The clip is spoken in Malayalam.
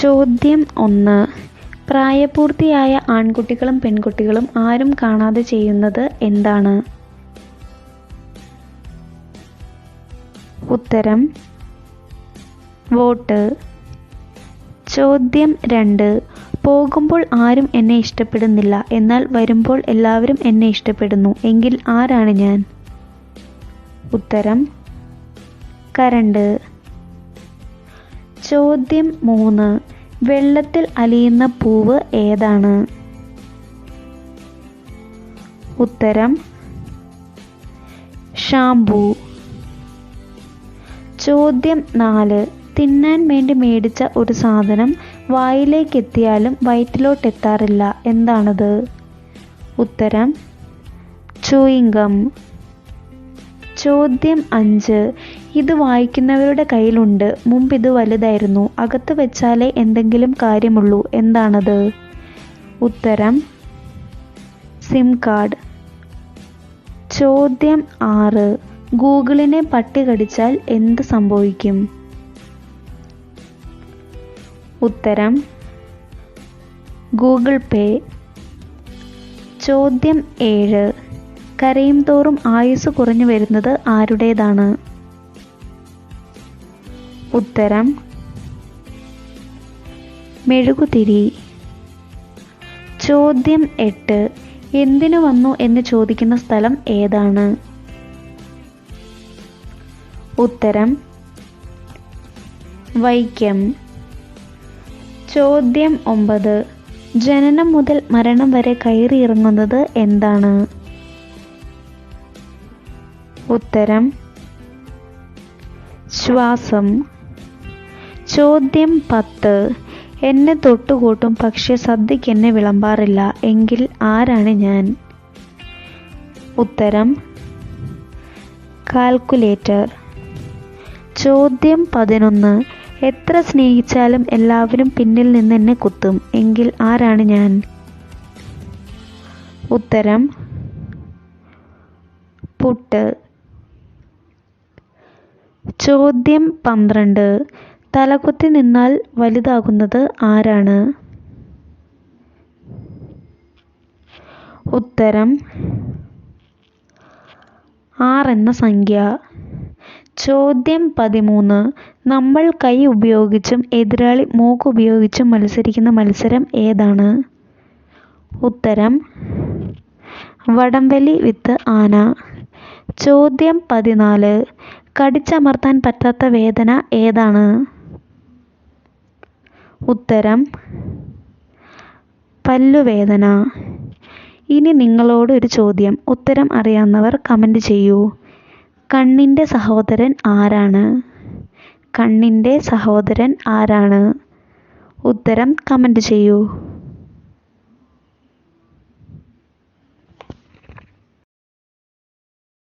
ചോദ്യം 1. പ്രായപൂർത്തിയായ ആൺകുട്ടികളും പെൺകുട്ടികളും ആരും കാണാതെ ചെയ്യുന്നത് എന്താണ്? ഉത്തരം വോട്ട്. ചോദ്യം 2. പോകുമ്പോൾ ആരും എന്നെ ഇഷ്ടപ്പെടുന്നില്ല, എന്നാൽ വരുമ്പോൾ എല്ലാവരും എന്നെ ഇഷ്ടപ്പെടുന്നു. എങ്കിൽ ആരാണ് ഞാൻ? ഉത്തരം കരണ്ട്. ചോദ്യം 3. വെള്ളത്തിൽ അലിയുന്ന പൂവ് ഏതാണ്? ഉത്തരം ഷാംപൂ. ചോദ്യം 4. തിന്നാൻ വേണ്ടി മേടിച്ച ഒരു സാധനം വായിലേക്കെത്തിയാലും വയറ്റിലോട്ടെത്താറില്ല, എന്താണത്? ഉത്തരം ചൂയിങ് ഗം. ചോദ്യം 5. ഇത് വായിക്കുന്നവരുടെ കയ്യിലുണ്ട്. മുമ്പ് ഇത് വലുതായിരുന്നു. അകത്ത് വെച്ചാലേ എന്തെങ്കിലും കാര്യമുള്ളൂ, എന്താണത്? ഉത്തരം സിം കാർഡ്. ചോദ്യം 6. ഗൂഗിളിനെ പട്ടി കടിച്ചാൽ എന്ത് സംഭവിക്കും? ഉത്തരം ഗൂഗിൾ പേ. ചോദ്യം 7. കരയും തോറും ആയുസ് കുറഞ്ഞു വരുന്നത് ആരുടേതാണ്? ഉത്തരം മെഴുകുതിരി. ചോദ്യം 8. എന്തിനു വന്നു എന്ന് ചോദിക്കുന്ന സ്ഥലം ഏതാണ്? ഉത്തരം വൈക്കം. ചോദ്യം 9. ജനനം മുതൽ മരണം വരെ കയറിയിറങ്ങുന്നത് എന്താണ്? ഉത്തരം ശ്വാസം. ചോദ്യം 10. എന്നെ തൊട്ടുകൂട്ടും, പക്ഷെ സദ്യക്ക് എന്നെ വിളമ്പാറില്ല. എങ്കിൽ ആരാണ് ഞാൻ? ഉത്തരം കാൽക്കുലേറ്റർ. ചോദ്യം 11. എത്ര സ്നേഹിച്ചാലും എല്ലാവരും പിന്നിൽ നിന്ന് എന്നെ കുത്തും. എങ്കിൽ ആരാണ് ഞാൻ? ഉത്തരം പുട്ട്. ചോദ്യം 12. തലകുത്തി നിന്നാൽ വലുതാകുന്നത് ആരാണ്? ഉത്തരം 6 എന്ന സംഖ്യ. ചോദ്യം 13. നമ്മൾ കൈ ഉപയോഗിച്ചും എതിരാളി മൂക്ക് ഉപയോഗിച്ചും മത്സരിക്കുന്ന മത്സരം ഏതാണ്? ഉത്തരം വടംവലി വിത്ത് ആന. ചോദ്യം 14. കടിച്ചമർത്താൻ പറ്റാത്ത വേദന ഏതാണ്? ഉത്തരം പല്ലുവേദന. ഇനി നിങ്ങളോട് ഒരു ചോദ്യം. ഉത്തരം അറിയാവുന്നവർ കമൻറ്റ് ചെയ്യൂ. കണ്ണിൻ്റെ സഹോദരൻ ആരാണ്? കണ്ണിൻ്റെ സഹോദരൻ ആരാണ്? ഉത്തരം കമൻറ്റ് ചെയ്യൂ.